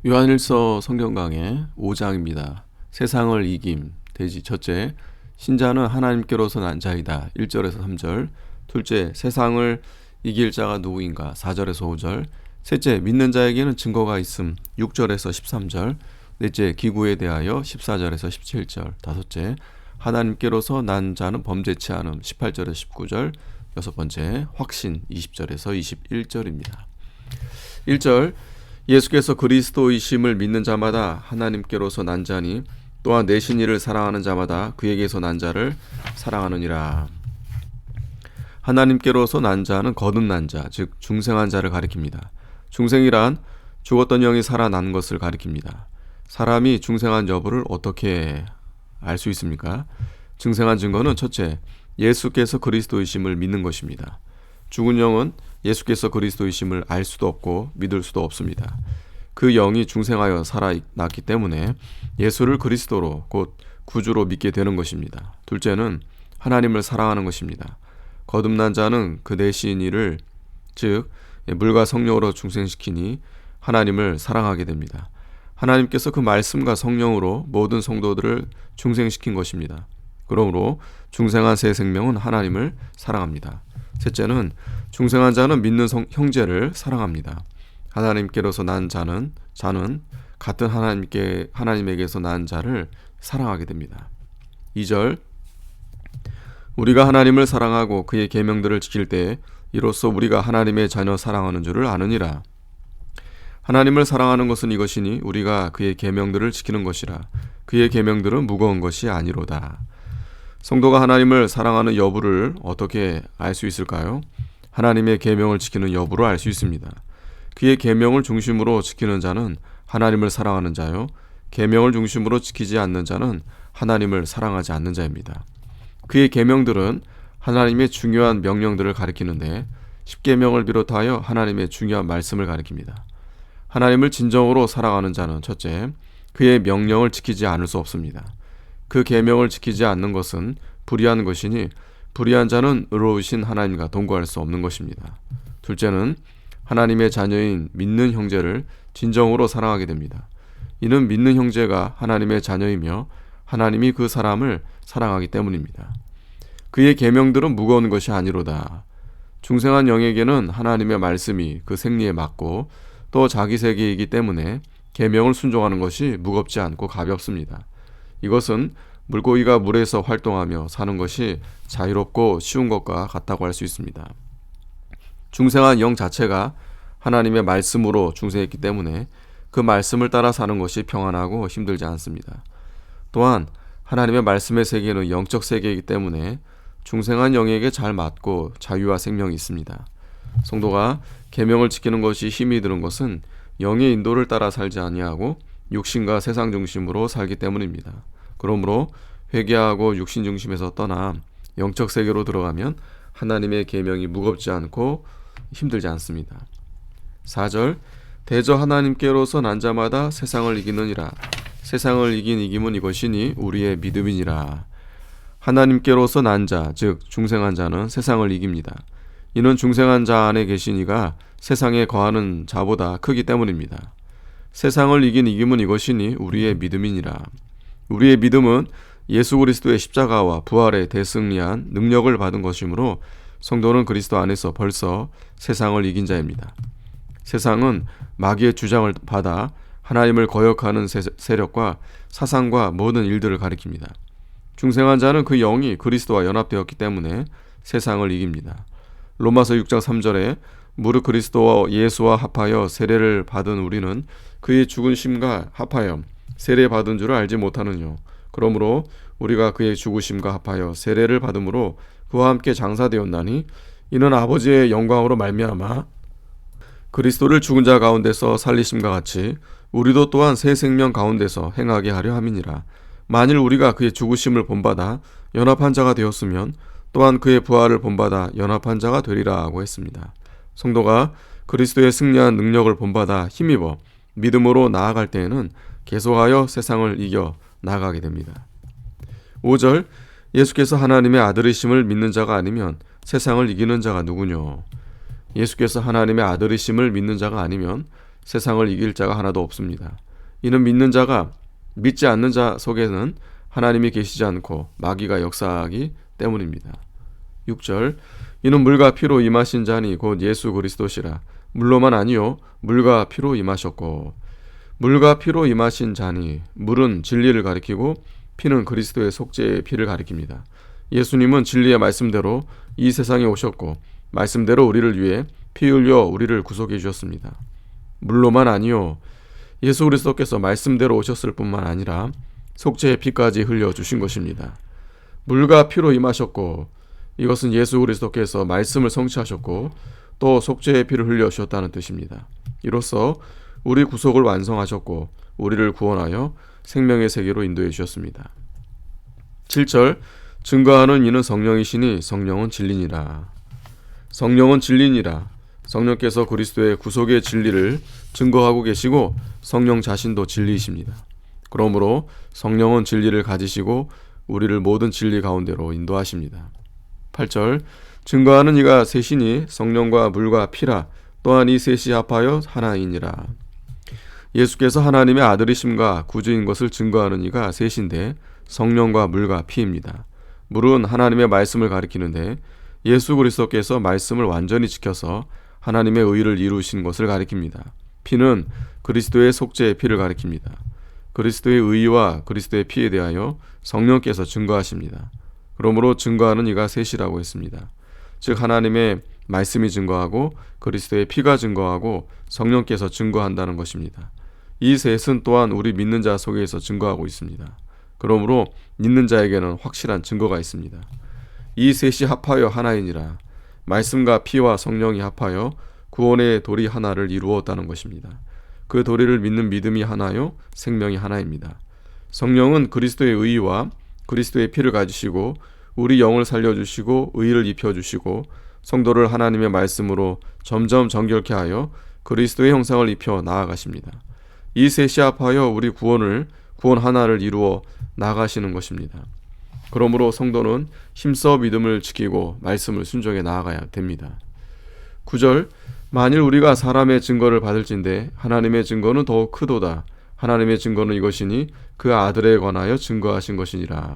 요한일서 성경 강해 5장입니다. 세상을 이김. 대지 첫째, 신자는 하나님께로서 난 자이다. 1절에서 3절. 둘째, 세상을 이길 자가 누구인가? 4절에서 5절. 셋째, 믿는 자에게는 증거가 있음. 6절에서 13절. 넷째, 기구에 대하여 14절에서 17절. 다섯째, 하나님께로서 난 자는 범죄치 않음. 18절에서 19절. 여섯 번째, 확신. 20절에서 21절입니다. 1절, 예수께서 그리스도이심을 믿는 자마다 하나님께로서 난 자니 또한 내신 이를 사랑하는 자마다 그에게서 난 자를 사랑하느니라. 하나님께로서 난 자는 거듭난 자, 즉 중생한 자를 가리킵니다. 중생이란 죽었던 영이 살아난 것을 가리킵니다. 사람이 중생한 여부를 어떻게 알 수 있습니까? 중생한 증거는 첫째, 예수께서 그리스도이심을 믿는 것입니다. 죽은 영은 예수께서 그리스도이심을 알 수도 없고 믿을 수도 없습니다. 그 영이 중생하여 살아났기 때문에 예수를 그리스도로 곧 구주로 믿게 되는 것입니다. 둘째는 하나님을 사랑하는 것입니다. 거듭난 자는 그 내신 이를 즉 물과 성령으로 중생시키니 하나님을 사랑하게 됩니다. 하나님께서 그 말씀과 성령으로 모든 성도들을 중생시킨 것입니다. 그러므로 중생한 새 생명은 하나님을 사랑합니다. 셋째는 중생한 자는 믿는 형제를 사랑합니다. 하나님께로서 난 자는 같은 하나님에게서 난 자를 사랑하게 됩니다. 2절, 우리가 하나님을 사랑하고 그의 계명들을 지킬 때에 이로써 우리가 하나님의 자녀 사랑하는 줄을 아느니라. 하나님을 사랑하는 것은 이것이니 우리가 그의 계명들을 지키는 것이라. 그의 계명들은 무거운 것이 아니로다. 성도가 하나님을 사랑하는 여부를 어떻게 알 수 있을까요? 하나님의 계명을 지키는 여부로 알 수 있습니다. 그의 계명을 중심으로 지키는 자는 하나님을 사랑하는 자요, 계명을 중심으로 지키지 않는 자는 하나님을 사랑하지 않는 자입니다. 그의 계명들은 하나님의 중요한 명령들을 가리키는데 10계명을 비롯하여 하나님의 중요한 말씀을 가리킵니다. 하나님을 진정으로 사랑하는 자는 첫째, 그의 명령을 지키지 않을 수 없습니다. 그 계명을 지키지 않는 것은 불의한 것이니 불의한 자는 의로우신 하나님과 동거할 수 없는 것입니다. 둘째는 하나님의 자녀인 믿는 형제를 진정으로 사랑하게 됩니다. 이는 믿는 형제가 하나님의 자녀이며 하나님이 그 사람을 사랑하기 때문입니다. 그의 계명들은 무거운 것이 아니로다. 중생한 영에게는 하나님의 말씀이 그 생리에 맞고 또 자기 세계이기 때문에 계명을 순종하는 것이 무겁지 않고 가볍습니다. 이것은 물고기가 물에서 활동하며 사는 것이 자유롭고 쉬운 것과 같다고 할 수 있습니다. 중생한 영 자체가 하나님의 말씀으로 중생했기 때문에 그 말씀을 따라 사는 것이 평안하고 힘들지 않습니다. 또한 하나님의 말씀의 세계는 영적 세계이기 때문에 중생한 영에게 잘 맞고 자유와 생명이 있습니다. 성도가 계명을 지키는 것이 힘이 드는 것은 영의 인도를 따라 살지 아니하고 육신과 세상 중심으로 살기 때문입니다. 그러므로 회개하고 육신 중심에서 떠나 영적 세계로 들어가면 하나님의 계명이 무겁지 않고 힘들지 않습니다. 4절, 대저 하나님께로서 난 자마다 세상을 이기느니라. 세상을 이긴 이김은 이것이니 우리의 믿음이니라. 하나님께로서 난 자, 즉 중생한 자는 세상을 이깁니다. 이는 중생한 자 안에 계신 이가 세상에 거하는 자보다 크기 때문입니다. 세상을 이긴 이김은 이것이니 우리의 믿음이니라. 우리의 믿음은 예수 그리스도의 십자가와 부활에 대승리한 능력을 받은 것이므로 성도는 그리스도 안에서 벌써 세상을 이긴 자입니다. 세상은 마귀의 주장을 받아 하나님을 거역하는 세력과 사상과 모든 일들을 가리킵니다. 중생한 자는 그 영이 그리스도와 연합되었기 때문에 세상을 이깁니다. 로마서 6장 3절에 무릇 그리스도와 예수와 합하여 세례를 받은 우리는 그의 죽으심과 합하여 세례받은 줄을 알지 못하느뇨. 그러므로 우리가 그의 죽으심과 합하여 세례를 받음으로 그와 함께 장사되었나니 이는 아버지의 영광으로 말미암아 그리스도를 죽은 자 가운데서 살리심과 같이 우리도 또한 새 생명 가운데서 행하게 하려 함이니라. 만일 우리가 그의 죽으심을 본받아 연합한 자가 되었으면 또한 그의 부활을 본받아 연합한 자가 되리라 하고 했습니다. 성도가 그리스도의 승리한 능력을 본받아 힘입어 믿음으로 나아갈 때에는 계속하여 세상을 이겨 나아가게 됩니다. 5절, 예수께서 하나님의 아들이심을 믿는 자가 아니면 세상을 이기는 자가 누구뇨? 예수께서 하나님의 아들이심을 믿는 자가 아니면 세상을 이길 자가 하나도 없습니다. 이는 믿는 자가 믿지 않는 자 속에는 하나님이 계시지 않고 마귀가 역사하기 때문입니다. 6절 이는 물과 피로 임하신 자니 곧 예수 그리스도시라. 물로만 아니요 물과 피로 임하셨고. 물과 피로 임하신 자니, 물은 진리를 가리키고 피는 그리스도의 속죄의 피를 가리킵니다. 예수님은 진리의 말씀대로 이 세상에 오셨고 말씀대로 우리를 위해 피 흘려 우리를 구속해 주셨습니다. 물로만 아니요 예수 그리스도께서 말씀대로 오셨을 뿐만 아니라 속죄의 피까지 흘려주신 것입니다. 물과 피로 임하셨고, 이것은 예수 그리스도께서 말씀을 성취하셨고 또 속죄의 피를 흘려주셨다는 뜻입니다. 이로써 우리 구속을 완성하셨고 우리를 구원하여 생명의 세계로 인도해 주셨습니다. 7절 증거하는 이는 성령이시니 성령은 진리니라. 성령은 진리니라. 성령께서 그리스도의 구속의 진리를 증거하고 계시고 성령 자신도 진리이십니다. 그러므로 성령은 진리를 가지시고 우리를 모든 진리 가운데로 인도하십니다. 8절 증거하는 이가 셋이니 성령과 물과 피라. 또한 이 셋이 합하여 하나이니라. 예수께서 하나님의 아들이심과 구주인 것을 증거하는 이가 셋인데 성령과 물과 피입니다. 물은 하나님의 말씀을 가리키는데 예수 그리스도께서 말씀을 완전히 지켜서 하나님의 의를 이루신 것을 가리킵니다. 피는 그리스도의 속죄의 피를 가리킵니다. 그리스도의 의와 그리스도의 피에 대하여 성령께서 증거하십니다. 그러므로 증거하는 이가 셋이라고 했습니다. 즉 하나님의 말씀이 증거하고 그리스도의 피가 증거하고 성령께서 증거한다는 것입니다. 이 셋은 또한 우리 믿는 자 속에서 증거하고 있습니다. 그러므로 믿는 자에게는 확실한 증거가 있습니다. 이 셋이 합하여 하나이니라. 말씀과 피와 성령이 합하여 구원의 도리 하나를 이루었다는 것입니다. 그 도리를 믿는 믿음이 하나요, 생명이 하나입니다. 성령은 그리스도의 의와 그리스도의 피를 가지시고 우리 영을 살려주시고 의를 입혀주시고 성도를 하나님의 말씀으로 점점 정결케 하여 그리스도의 형상을 입혀 나아가십니다. 이 셋이 합하여 우리 구원 하나를 이루어 나아가시는 것입니다. 그러므로 성도는 힘써 믿음을 지키고 말씀을 순종해 나아가야 됩니다. 9절 만일 우리가 사람의 증거를 받을진대 하나님의 증거는 더욱 크도다. 하나님의 증거는 이것이니 그 아들에 관하여 증거하신 것이니라.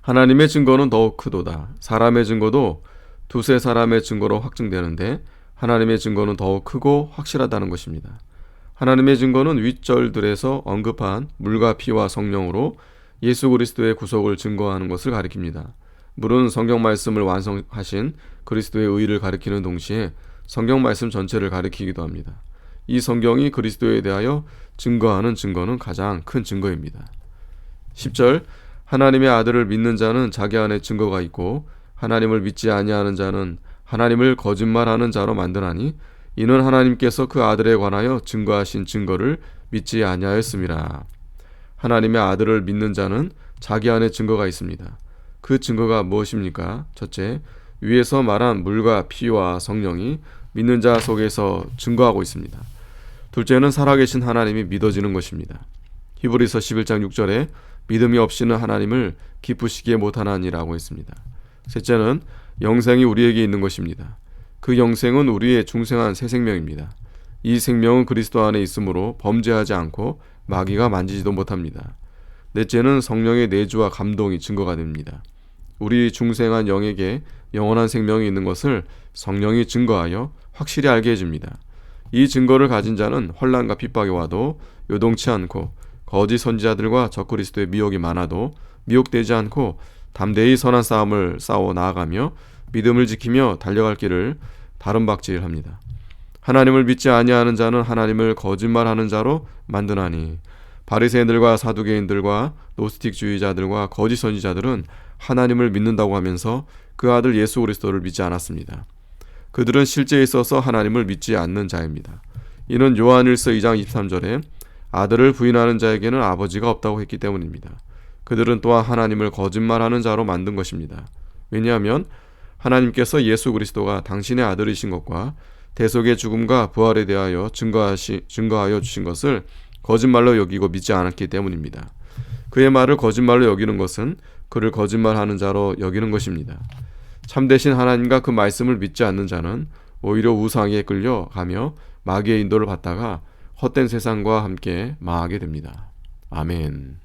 하나님의 증거는 더욱 크도다. 사람의 증거도 두세 사람의 증거로 확증되는데 하나님의 증거는 더욱 크고 확실하다는 것입니다. 하나님의 증거는 윗절들에서 언급한 물과 피와 성령으로 예수 그리스도의 구속을 증거하는 것을 가리킵니다. 물은 성경 말씀을 완성하신 그리스도의 의를 가리키는 동시에 성경 말씀 전체를 가리키기도 합니다. 이 성경이 그리스도에 대하여 증거하는 증거는 가장 큰 증거입니다. 10절 하나님의 아들을 믿는 자는 자기 안에 증거가 있고 하나님을 믿지 아니하는 자는 하나님을 거짓말하는 자로 만드나니 이는 하나님께서 그 아들에 관하여 증거하신 증거를 믿지 아니하였음이라. 하나님의 아들을 믿는 자는 자기 안에 증거가 있습니다. 그 증거가 무엇입니까? 첫째, 위에서 말한 물과 피와 성령이 믿는 자 속에서 증거하고 있습니다. 둘째는 살아계신 하나님이 믿어지는 것입니다. 히브리서 11장 6절에 믿음이 없이는 하나님을 기쁘시게 못하나니라고 했습니다. 셋째는 영생이 우리에게 있는 것입니다. 그 영생은 우리의 중생한 새 생명입니다. 이 생명은 그리스도 안에 있으므로 범죄하지 않고 마귀가 만지지도 못합니다. 넷째는 성령의 내주와 감동이 증거가 됩니다. 우리 중생한 영에게 영원한 생명이 있는 것을 성령이 증거하여 확실히 알게 해줍니다. 이 증거를 가진 자는 환난과 핍박이 와도 요동치 않고 거짓 선지자들과 적그리스도의 미혹이 많아도 미혹되지 않고 담대히 선한 싸움을 싸워 나아가며 믿음을 지키며 달려갈 길을 다름박질합니다. 하나님을 믿지 아니하는 자는 하나님을 거짓말하는 자로 만드나니 바리새인들과 사두개인들과 노스틱주의자들과 거짓 선지자들은 하나님을 믿는다고 하면서 그 아들 예수 그리스도를 믿지 않았습니다. 그들은 실제에 있어서 하나님을 믿지 않는 자입니다. 이는 요한일서 2장 23절에 아들을 부인하는 자에게는 아버지가 없다고 했기 때문입니다. 그들은 또한 하나님을 거짓말하는 자로 만든 것입니다. 왜냐하면 하나님께서 예수 그리스도가 당신의 아들이신 것과 대속의 죽음과 부활에 대하여 증거하여 주신 것을 거짓말로 여기고 믿지 않았기 때문입니다. 그의 말을 거짓말로 여기는 것은 그를 거짓말하는 자로 여기는 것입니다. 참되신 하나님과 그 말씀을 믿지 않는 자는 오히려 우상에 끌려가며 마귀의 인도를 받다가 헛된 세상과 함께 망하게 됩니다. 아멘.